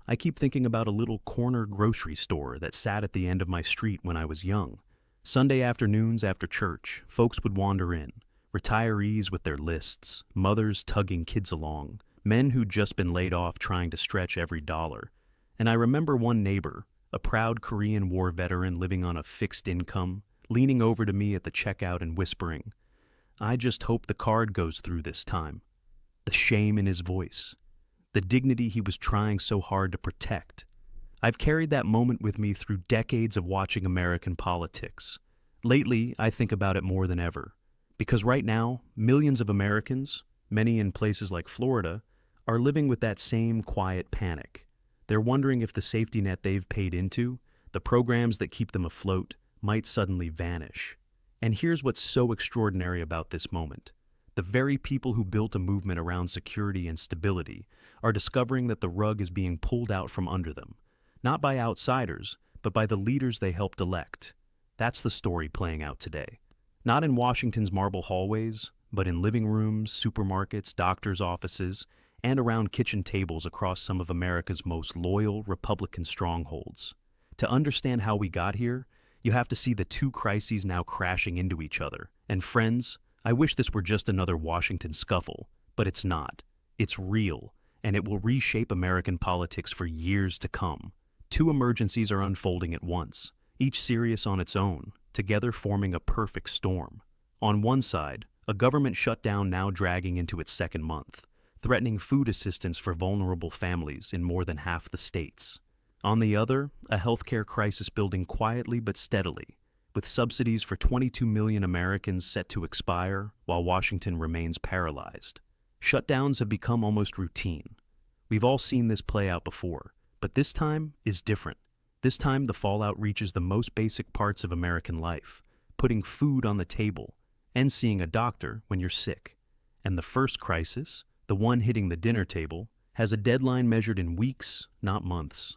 I keep thinking about a little corner grocery store that sat at the end of my street when I was young. Sunday afternoons after church, folks would wander in, retirees with their lists, mothers tugging kids along, men who'd just been laid off trying to stretch every dollar. And I remember one neighbor, a proud Korean War veteran living on a fixed income, leaning over to me at the checkout and whispering, "I just hope the card goes through this time." The shame in his voice, the dignity he was trying so hard to protect. I've carried that moment with me through decades of watching American politics. Lately, I think about it more than ever, because right now, millions of Americans, many in places like Florida, are living with that same quiet panic. They're wondering if the safety net they've paid into, the programs that keep them afloat, might suddenly vanish. And here's what's so extraordinary about this moment. The very people who built a movement around security and stability are discovering that the rug is being pulled out from under them, not by outsiders, but by the leaders they helped elect. That's the story playing out today. Not in Washington's marble hallways, but in living rooms, supermarkets, doctors' offices, and around kitchen tables across some of America's most loyal Republican strongholds. To understand how we got here, you have to see the two crises now crashing into each other. And friends, I wish this were just another Washington scuffle, but it's not. It's real, and it will reshape American politics for years to come. Two emergencies are unfolding at once, each serious on its own, together forming a perfect storm. On one side, a government shutdown now dragging into its second month, threatening food assistance for vulnerable families in more than half the states. On the other, a healthcare crisis building quietly but steadily, with subsidies for 22 million Americans set to expire while Washington remains paralyzed. Shutdowns have become almost routine. We've all seen this play out before, but this time is different. This time the fallout reaches the most basic parts of American life, putting food on the table and seeing a doctor when you're sick. And the first crisis, the one hitting the dinner table, has a deadline measured in weeks, not months.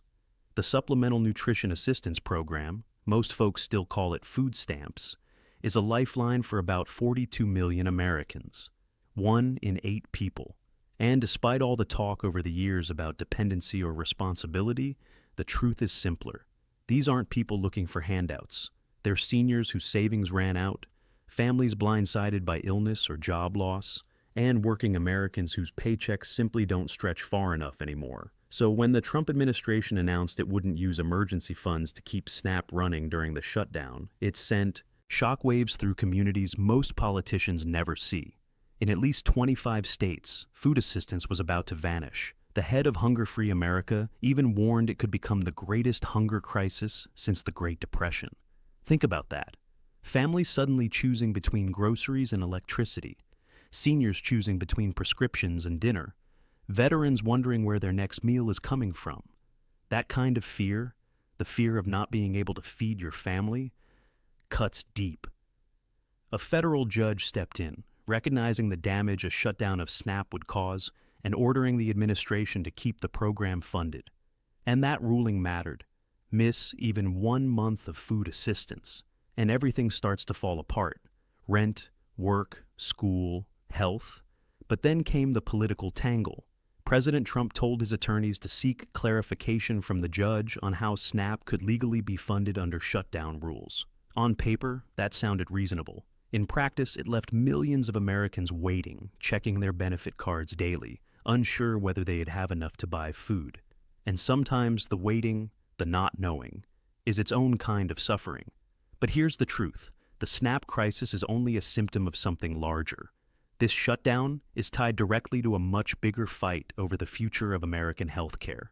The Supplemental Nutrition Assistance Program, most folks still call it food stamps, is a lifeline for about 42 million Americans, 1 in 8 people. And despite all the talk over the years about dependency or responsibility, the truth is simpler. These aren't people looking for handouts. They're seniors whose savings ran out, families blindsided by illness or job loss, and working Americans whose paychecks simply don't stretch far enough anymore. So when the Trump administration announced it wouldn't use emergency funds to keep SNAP running during the shutdown, it sent shockwaves through communities most politicians never see. In at least 25 states, food assistance was about to vanish. The head of Hunger Free America even warned it could become the greatest hunger crisis since the Great Depression. Think about that. Families suddenly choosing between groceries and electricity, seniors choosing between prescriptions and dinner, veterans wondering where their next meal is coming from. That kind of fear, the fear of not being able to feed your family, cuts deep. A federal judge stepped in, recognizing the damage a shutdown of SNAP would cause and ordering the administration to keep the program funded. And that ruling mattered. Miss even 1 month of food assistance, and everything starts to fall apart. Rent, work, school, health. But then came the political tangle. President Trump told his attorneys to seek clarification from the judge on how SNAP could legally be funded under shutdown rules. On paper, that sounded reasonable. In practice, it left millions of Americans waiting, checking their benefit cards daily, unsure whether they'd have enough to buy food. And sometimes the waiting, the not knowing, is its own kind of suffering. But here's the truth. The SNAP crisis is only a symptom of something larger. This shutdown is tied directly to a much bigger fight over the future of American healthcare.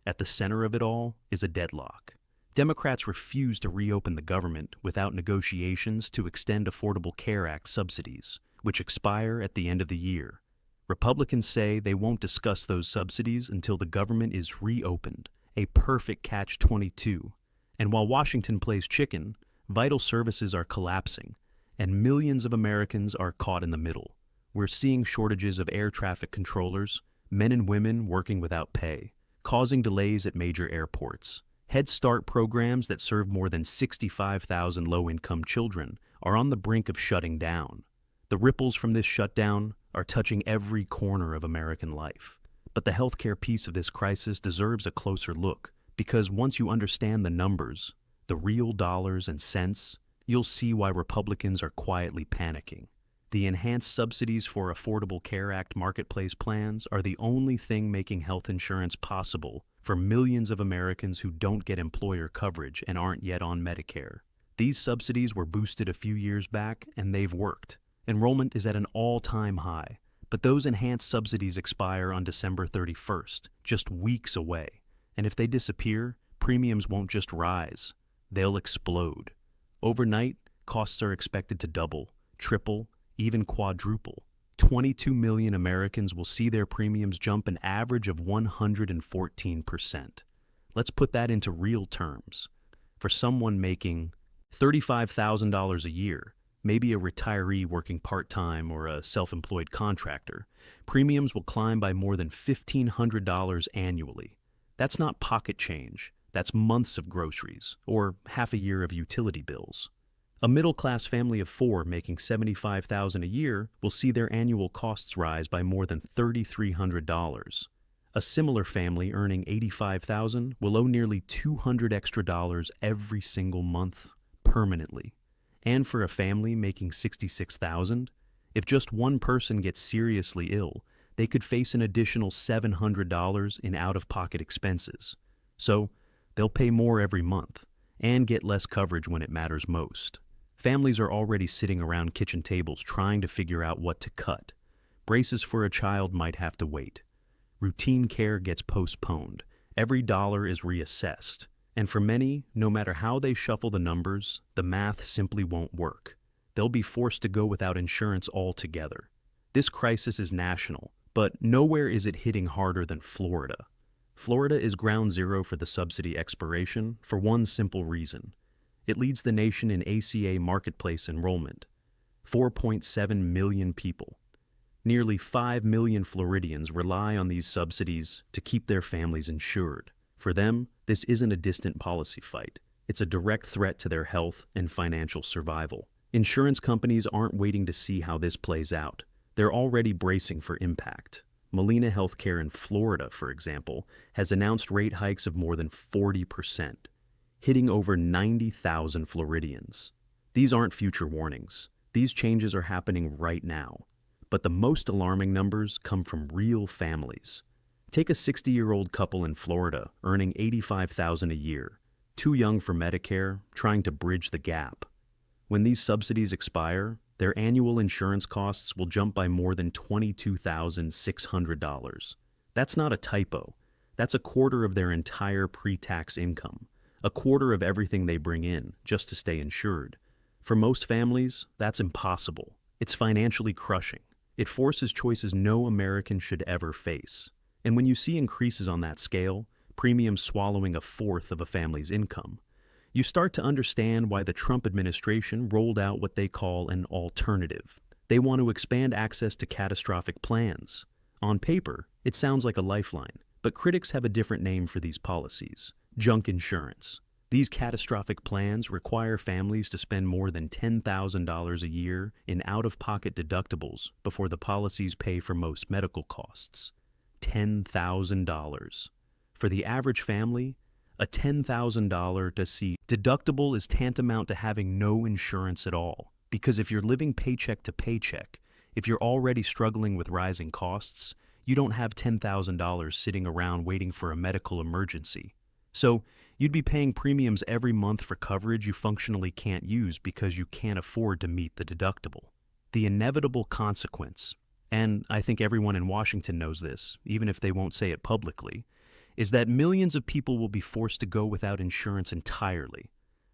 At the center of it all is a deadlock. Democrats refuse to reopen the government without negotiations to extend Affordable Care Act subsidies, which expire at the end of the year. Republicans say they won't discuss those subsidies until the government is reopened, a perfect catch-22. And while Washington plays chicken, vital services are collapsing, and millions of Americans are caught in the middle. We're seeing shortages of air traffic controllers, men and women working without pay, causing delays at major airports. Head Start programs that serve more than 65,000 low-income children are on the brink of shutting down. The ripples from this shutdown are touching every corner of American life. But the healthcare piece of this crisis deserves a closer look, because once you understand the numbers, the real dollars and cents, you'll see why Republicans are quietly panicking. The Enhanced Subsidies for Affordable Care Act marketplace plans are the only thing making health insurance possible for millions of Americans who don't get employer coverage and aren't yet on Medicare. These subsidies were boosted a few years back, and they've worked. Enrollment is at an all-time high, but those enhanced subsidies expire on December 31st, just weeks away. And if they disappear, premiums won't just rise, they'll explode. Overnight, costs are expected to double, triple, even quadruple. 22 million Americans will see their premiums jump an average of 114%. Let's put that into real terms. For someone making $35,000 a year, maybe a retiree working part-time or a self-employed contractor, premiums will climb by more than $1,500 annually. That's not pocket change, that's months of groceries, or half a year of utility bills. A middle-class family of four making $75,000 a year will see their annual costs rise by more than $3,300. A similar family earning $85,000 will owe nearly $200 extra every single month, permanently. And for a family making $66,000, if just one person gets seriously ill, they could face an additional $700 in out-of-pocket expenses. So, they'll pay more every month, and get less coverage when it matters most. Families are already sitting around kitchen tables trying to figure out what to cut. Braces for a child might have to wait. Routine care gets postponed. Every dollar is reassessed. And for many, no matter how they shuffle the numbers, the math simply won't work. They'll be forced to go without insurance altogether. This crisis is national, but nowhere is it hitting harder than Florida. Florida is ground zero for the subsidy expiration for one simple reason. It leads the nation in ACA marketplace enrollment. 4.7 million people. Nearly 5 million Floridians rely on these subsidies to keep their families insured. For them, this isn't a distant policy fight. It's a direct threat to their health and financial survival. Insurance companies aren't waiting to see how this plays out. They're already bracing for impact. Molina Healthcare in Florida, for example, has announced rate hikes of more than 40%, hitting over 90,000 Floridians. These aren't future warnings. These changes are happening right now. But the most alarming numbers come from real families. Take a 60-year-old couple in Florida earning $85,000 a year, too young for Medicare, trying to bridge the gap. When these subsidies expire, their annual insurance costs will jump by more than $22,600. That's not a typo. That's a quarter of their entire pre-tax income, a quarter of everything they bring in just to stay insured. For most families, that's impossible. It's financially crushing. It forces choices no American should ever face. And when you see increases on that scale, premiums swallowing a fourth of a family's income, you start to understand why the Trump administration rolled out what they call an alternative. They want to expand access to catastrophic plans. On paper, it sounds like a lifeline, but critics have a different name for these policies: junk insurance. These catastrophic plans require families to spend more than $10,000 a year in out-of-pocket deductibles before the policies pay for most medical costs. $10,000. For the average family, a $10,000 deductible is tantamount to having no insurance at all. Because if you're living paycheck to paycheck, if you're already struggling with rising costs, you don't have $10,000 sitting around waiting for a medical emergency. So, you'd be paying premiums every month for coverage you functionally can't use because you can't afford to meet the deductible. The inevitable consequence, and I think everyone in Washington knows this, even if they won't say it publicly, is that millions of people will be forced to go without insurance entirely.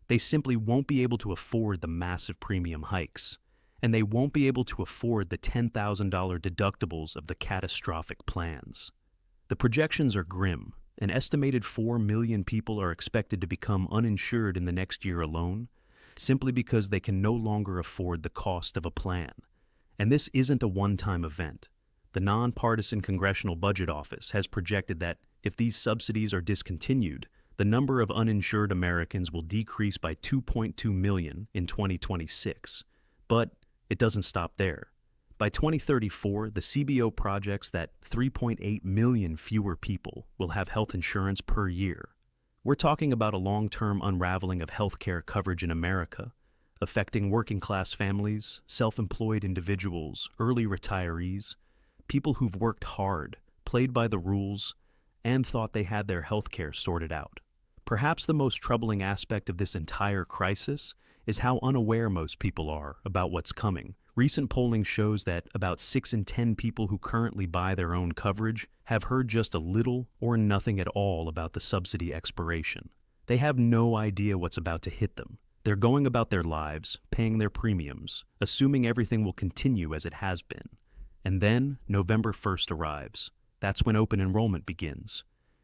They simply won't be able to afford the massive premium hikes, and they won't be able to afford the $10,000 deductibles of the catastrophic plans. The projections are grim. An estimated 4 million people are expected to become uninsured in the next year alone, simply because they can no longer afford the cost of a plan. And this isn't a one-time event. The Nonpartisan Congressional Budget Office has projected that if these subsidies are discontinued, the number of uninsured Americans will decrease by 2.2 million in 2026. But it doesn't stop there. By 2034, the CBO projects that 3.8 million fewer people will have health insurance per year. We're talking about a long-term unraveling of healthcare coverage in America, affecting working-class families, self-employed individuals, early retirees, people who've worked hard, played by the rules, and thought they had their healthcare sorted out. Perhaps the most troubling aspect of this entire crisis is how unaware most people are about what's coming. Recent polling shows that about 6 in 10 people who currently buy their own coverage have heard just a little or nothing at all about the subsidy expiration. They have no idea what's about to hit them. They're going about their lives, paying their premiums, assuming everything will continue as it has been. And then November 1st arrives. That's when open enrollment begins.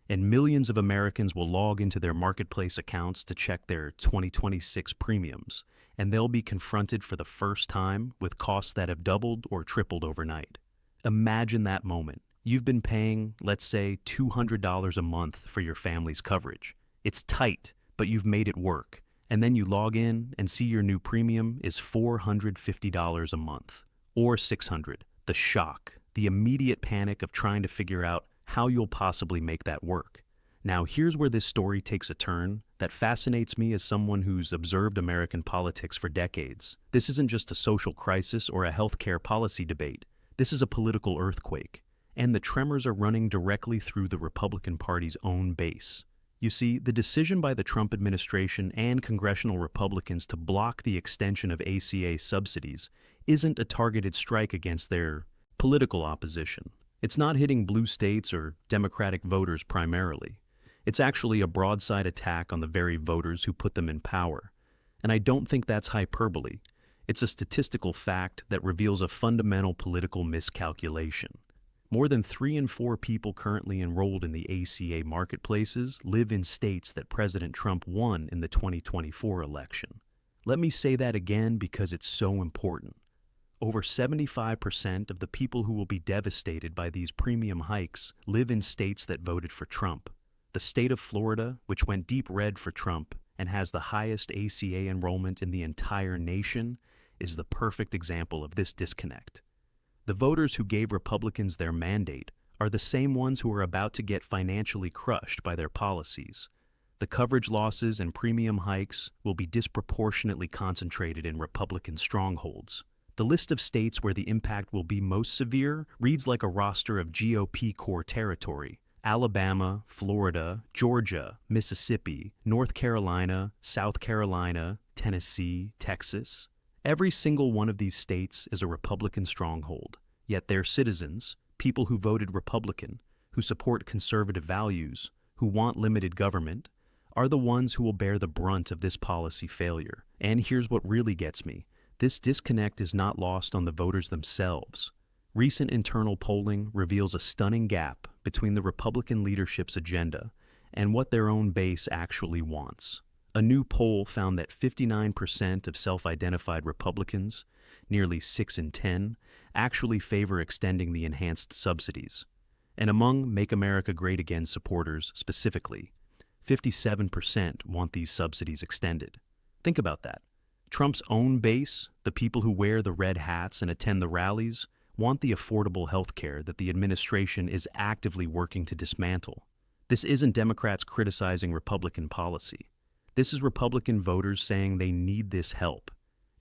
And millions of Americans will log into their marketplace accounts to check their 2026 premiums, and they'll be confronted for the first time with costs that have doubled or tripled overnight. Imagine that moment. You've been paying, let's say, $200 a month for your family's coverage. It's tight, but you've made it work. And then you log in and see your new premium is $450 a month, or $600. The shock, the immediate panic of trying to figure out how you'll possibly make that work. Now, here's where this story takes a turn that fascinates me as someone who's observed American politics for decades. This isn't just a social crisis or a healthcare policy debate. This is a political earthquake, and the tremors are running directly through the Republican Party's own base. You see, the decision by the Trump administration and congressional Republicans to block the extension of ACA subsidies isn't a targeted strike against their political opposition. It's not hitting blue states or Democratic voters primarily. It's actually a broadside attack on the very voters who put them in power. And I don't think that's hyperbole. It's a statistical fact that reveals a fundamental political miscalculation. More than 3 in 4 people currently enrolled in the ACA marketplaces live in states that President Trump won in the 2024 election. Let me say that again because it's so important. Over 75% of the people who will be devastated by these premium hikes live in states that voted for Trump. The state of Florida, which went deep red for Trump and has the highest ACA enrollment in the entire nation, is the perfect example of this disconnect. The voters who gave Republicans their mandate are the same ones who are about to get financially crushed by their policies. The coverage losses and premium hikes will be disproportionately concentrated in Republican strongholds. The list of states where the impact will be most severe reads like a roster of GOP core territory: Alabama, Florida, Georgia, Mississippi, North Carolina, South Carolina, Tennessee, Texas. Every single one of these states is a Republican stronghold, yet their citizens, people who voted Republican, who support conservative values, who want limited government, are the ones who will bear the brunt of this policy failure. And here's what really gets me. This disconnect is not lost on the voters themselves. Recent internal polling reveals a stunning gap between the Republican leadership's agenda and what their own base actually wants. A new poll found that 59% of self-identified Republicans, nearly 6 in 10, actually favor extending the enhanced subsidies. And among Make America Great Again supporters specifically, 57% want these subsidies extended. Think about that. Trump's own base, the people who wear the red hats and attend the rallies, want the affordable health care that the administration is actively working to dismantle. This isn't Democrats criticizing Republican policy. This is Republican voters saying they need this help.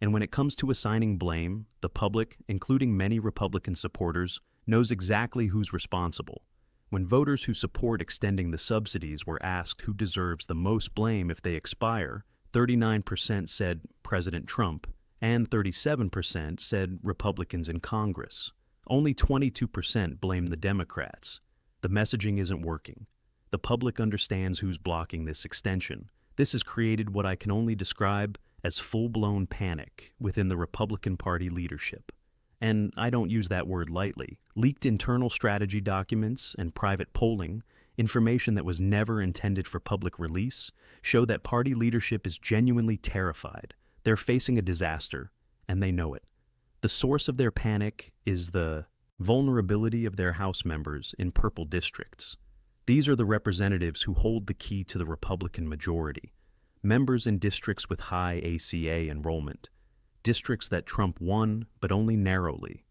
And when it comes to assigning blame, the public, including many Republican supporters, knows exactly who's responsible. When voters who support extending the subsidies were asked who deserves the most blame if they expire, 39% said President Trump, and 37% said Republicans in Congress. Only 22% blamed the Democrats. The messaging isn't working. The public understands who's blocking this extension. This has created what I can only describe as full-blown panic within the Republican Party leadership. And I don't use that word lightly. Leaked internal strategy documents and private polling, information that was never intended for public release, show that party leadership is genuinely terrified. They're facing a disaster, and they know it. The source of their panic is the vulnerability of their House members in purple districts. These are the representatives who hold the key to the Republican majority, members in districts with high ACA enrollment, districts that Trump won, but only narrowly.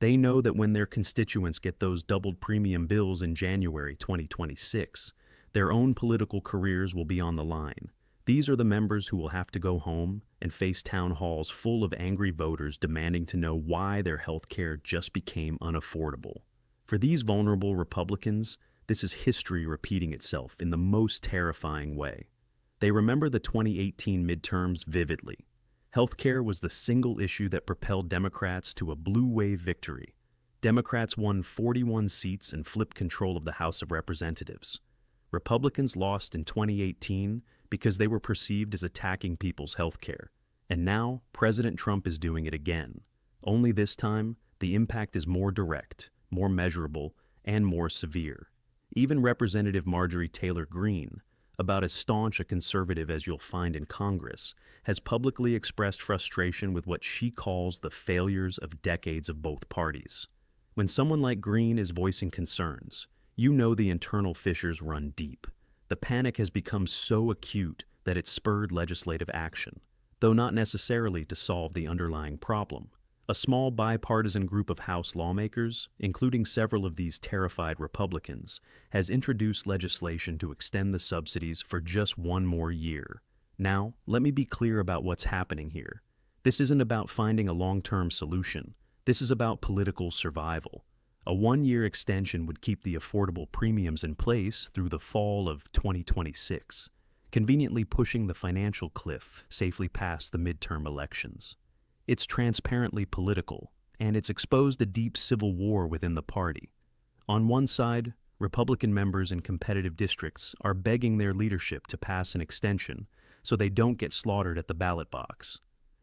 They know that when their constituents get those doubled premium bills in January 2026, their own political careers will be on the line. These are the members who will have to go home and face town halls full of angry voters demanding to know why their health care just became unaffordable. For these vulnerable Republicans, this is history repeating itself in the most terrifying way. They remember the 2018 midterms vividly. Healthcare was the single issue that propelled Democrats to a blue wave victory. Democrats won 41 seats and flipped control of the House of Representatives. Republicans lost in 2018 because they were perceived as attacking people's health care. And now, President Trump is doing it again. Only this time, the impact is more direct, more measurable, and more severe. Even Representative Marjorie Taylor Greene, about as staunch a conservative as you'll find in Congress, has publicly expressed frustration with what she calls the failures of decades of both parties. When someone like Greene is voicing concerns, you know the internal fissures run deep. The panic has become so acute that it spurred legislative action, though not necessarily to solve the underlying problem. A small bipartisan group of House lawmakers, including several of these terrified Republicans, has introduced legislation to extend the subsidies for just one more year. Now, let me be clear about what's happening here. This isn't about finding a long-term solution. This is about political survival. A one-year extension would keep the affordable premiums in place through the fall of 2026, conveniently pushing the financial cliff safely past the midterm elections. It's transparently political, and it's exposed a deep civil war within the party. On one side, Republican members in competitive districts are begging their leadership to pass an extension so they don't get slaughtered at the ballot box.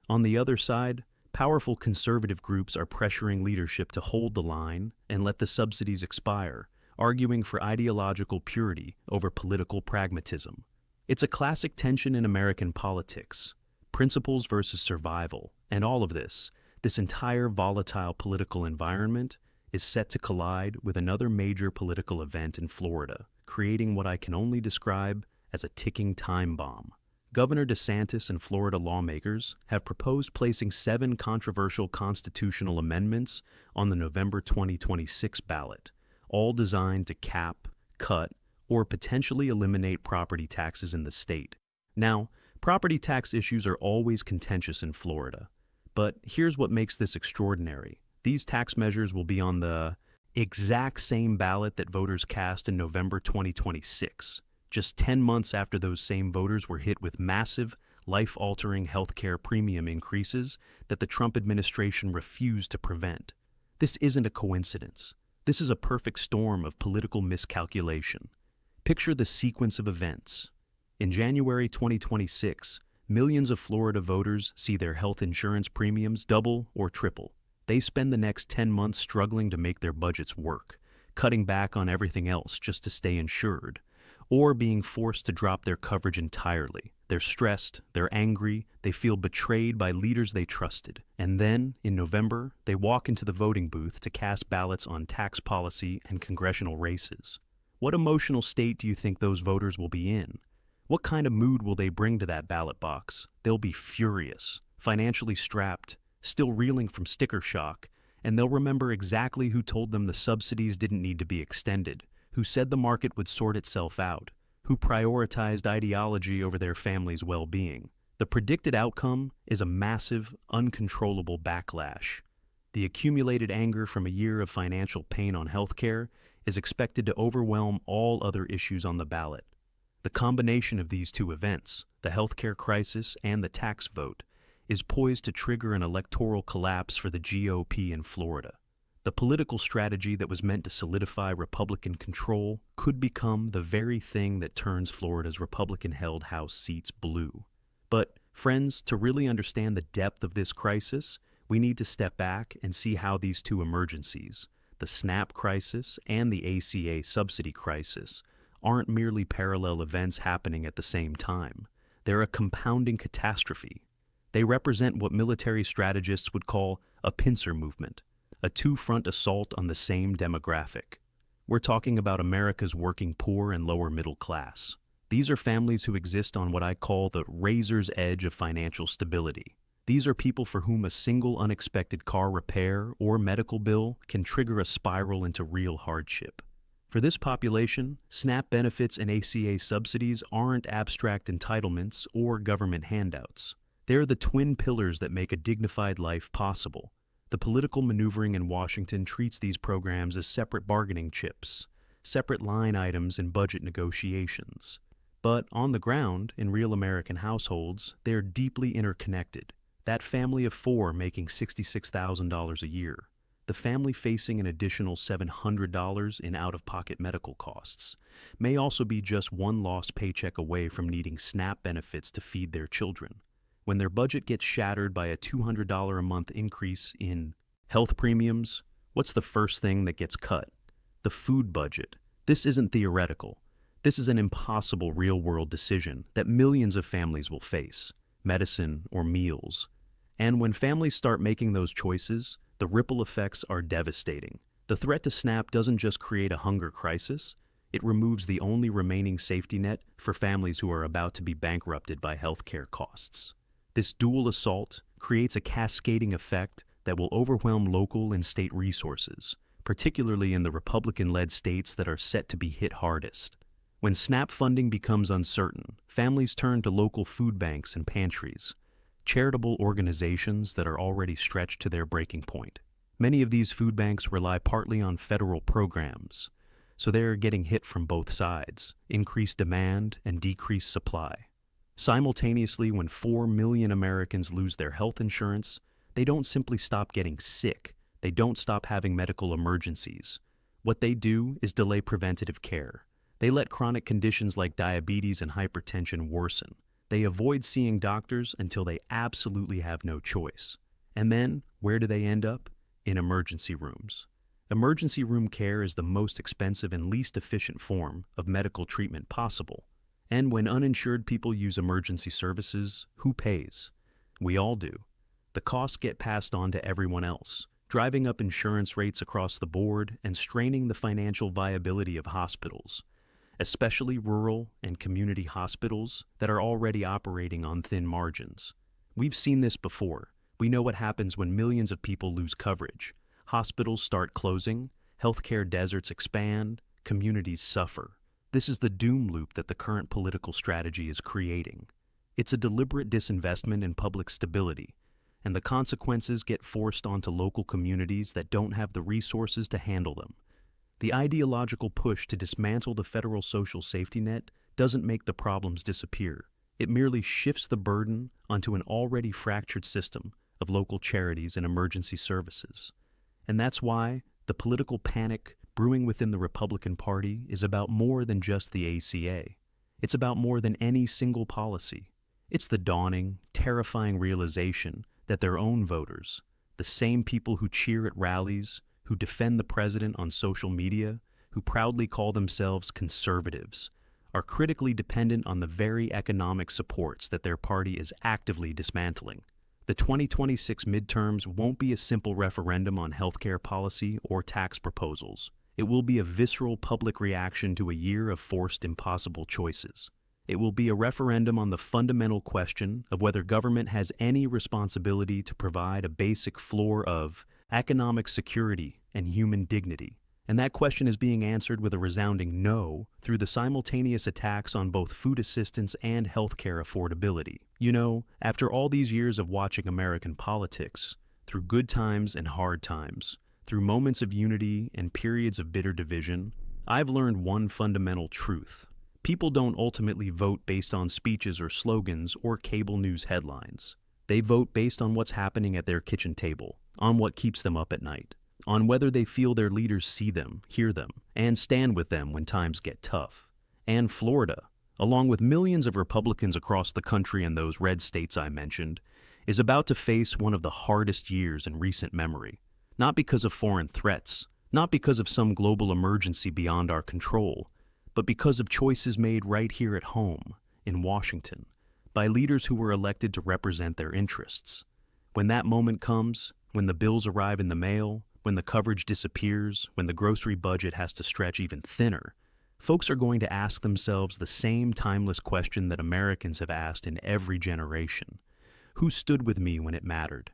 On the other side, powerful conservative groups are pressuring leadership to hold the line and let the subsidies expire, arguing for ideological purity over political pragmatism. It's a classic tension in American politics, principles versus survival, and all of this entire volatile political environment is set to collide with another major political event in Florida, creating what I can only describe as a ticking time bomb. Governor DeSantis and Florida lawmakers have proposed placing 7 controversial constitutional amendments on the November 2026 ballot, all designed to cap, cut, or potentially eliminate property taxes in the state. Now, property tax issues are always contentious in Florida, but here's what makes this extraordinary. These tax measures will be on the exact same ballot that voters cast in November 2026. Just 10 months after those same voters were hit with massive, life-altering healthcare premium increases that the Trump administration refused to prevent. This isn't a coincidence. This is a perfect storm of political miscalculation. Picture the sequence of events. In January 2026, millions of Florida voters see their health insurance premiums double or triple. They spend the next 10 months struggling to make their budgets work, cutting back on everything else just to stay insured, or being forced to drop their coverage entirely. They're stressed, they're angry, they feel betrayed by leaders they trusted. And then, in November, they walk into the voting booth to cast ballots on tax policy and congressional races. What emotional state do you think those voters will be in? What kind of mood will they bring to that ballot box? They'll be furious, financially strapped, still reeling from sticker shock, and they'll remember exactly who told them the subsidies didn't need to be extended, who said the market would sort itself out, who prioritized ideology over their family's well-being. The predicted outcome is a massive, uncontrollable backlash. The accumulated anger from a year of financial pain on healthcare is expected to overwhelm all other issues on the ballot. The combination of these two events, the healthcare crisis and the tax vote, is poised to trigger an electoral collapse for the GOP in Florida. The political strategy that was meant to solidify Republican control could become the very thing that turns Florida's Republican-held House seats blue. But, friends, to really understand the depth of this crisis, we need to step back and see how these two emergencies, the SNAP crisis and the ACA subsidy crisis, aren't merely parallel events happening at the same time. They're a compounding catastrophe. They represent what military strategists would call a pincer movement, a two-front assault on the same demographic. We're talking about America's working poor and lower middle class. These are families who exist on what I call the razor's edge of financial stability. These are people for whom a single unexpected car repair or medical bill can trigger a spiral into real hardship. For this population, SNAP benefits and ACA subsidies aren't abstract entitlements or government handouts. They're the twin pillars that make a dignified life possible. The political maneuvering in Washington treats these programs as separate bargaining chips, separate line items in budget negotiations. But on the ground, in real American households, they're deeply interconnected. That family of four making $66,000 a year, the family facing an additional $700 in out-of-pocket medical costs, may also be just one lost paycheck away from needing SNAP benefits to feed their children. When their budget gets shattered by a $200 a month increase in health premiums, what's the first thing that gets cut? The food budget. This isn't theoretical. This is an impossible real-world decision that millions of families will face: medicine or meals. And when families start making those choices, the ripple effects are devastating. The threat to SNAP doesn't just create a hunger crisis, it removes the only remaining safety net for families who are about to be bankrupted by healthcare costs. This dual assault creates a cascading effect that will overwhelm local and state resources, particularly in the Republican-led states that are set to be hit hardest. When SNAP funding becomes uncertain, families turn to local food banks and pantries, charitable organizations that are already stretched to their breaking point. Many of these food banks rely partly on federal programs, so they are getting hit from both sides: increased demand and decreased supply. Simultaneously, when 4 million Americans lose their health insurance, they don't simply stop getting sick. They don't stop having medical emergencies. What they do is delay preventative care. They let chronic conditions like diabetes and hypertension worsen. They avoid seeing doctors until they absolutely have no choice. And then, where do they end up? In emergency rooms. Emergency room care is the most expensive and least efficient form of medical treatment possible. And when uninsured people use emergency services, who pays? We all do. The costs get passed on to everyone else, driving up insurance rates across the board and straining the financial viability of hospitals, especially rural and community hospitals that are already operating on thin margins. We've seen this before. We know what happens when millions of people lose coverage. Hospitals start closing, healthcare deserts expand, communities suffer. This is the doom loop that the current political strategy is creating. It's a deliberate disinvestment in public stability, and the consequences get forced onto local communities that don't have the resources to handle them. The ideological push to dismantle the federal social safety net doesn't make the problems disappear. It merely shifts the burden onto an already fractured system of local charities and emergency services. And that's why the political panic brewing within the Republican Party is about more than just the ACA. It's about more than any single policy. It's the dawning, terrifying realization that their own voters, the same people who cheer at rallies, who defend the president on social media, who proudly call themselves conservatives, are critically dependent on the very economic supports that their party is actively dismantling. The 2026 midterms won't be a simple referendum on healthcare policy or tax proposals. It will be a visceral public reaction to a year of forced impossible choices. It will be a referendum on the fundamental question of whether government has any responsibility to provide a basic floor of economic security and human dignity. And that question is being answered with a resounding no through the simultaneous attacks on both food assistance and healthcare affordability. You know, after all these years of watching American politics, through good times and hard times, through moments of unity and periods of bitter division, I've learned one fundamental truth. People don't ultimately vote based on speeches or slogans or cable news headlines. They vote based on what's happening at their kitchen table, on what keeps them up at night, on whether they feel their leaders see them, hear them, and stand with them when times get tough. And Florida, along with millions of Republicans across the country and those red states I mentioned, is about to face one of the hardest years in recent memory. Not because of foreign threats, not because of some global emergency beyond our control, but because of choices made right here at home, in Washington, by leaders who were elected to represent their interests. When that moment comes, when the bills arrive in the mail, when the coverage disappears, when the grocery budget has to stretch even thinner, folks are going to ask themselves the same timeless question that Americans have asked in every generation. Who stood with me when it mattered?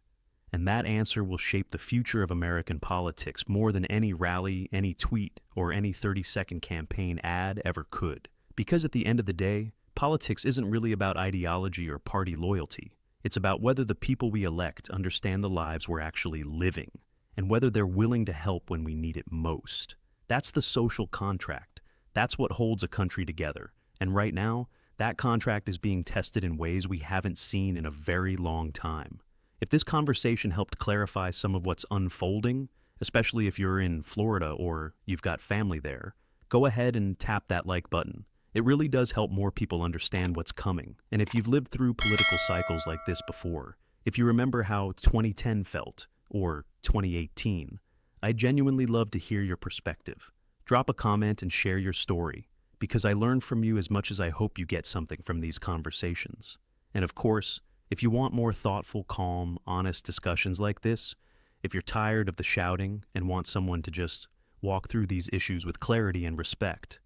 And that answer will shape the future of American politics more than any rally, any tweet, or any 30-second campaign ad ever could. Because at the end of the day, politics isn't really about ideology or party loyalty. It's about whether the people we elect understand the lives we're actually living, and whether they're willing to help when we need it most. That's the social contract. That's what holds a country together. And right now, that contract is being tested in ways we haven't seen in a very long time. If this conversation helped clarify some of what's unfolding, especially if you're in Florida or you've got family there, go ahead and tap that like button. It really does help more people understand what's coming. And if you've lived through political cycles like this before, if you remember how 2010 felt, or 2018, I'd genuinely love to hear your perspective. Drop a comment and share your story, because I learn from you as much as I hope you get something from these conversations. And of course, if you want more thoughtful, calm, honest discussions like this, if you're tired of the shouting and want someone to just walk through these issues with clarity and respect,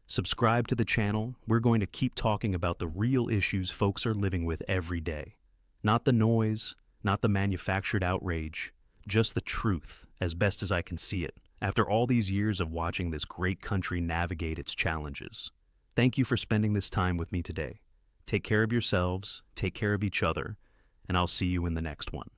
subscribe to the channel. We're going to keep talking about the real issues folks are living with every day. Not the noise, not the manufactured outrage, just the truth, as best as I can see it, after all these years of watching this great country navigate its challenges. Thank you for spending this time with me today. Take care of yourselves, take care of each other, and I'll see you in the next one.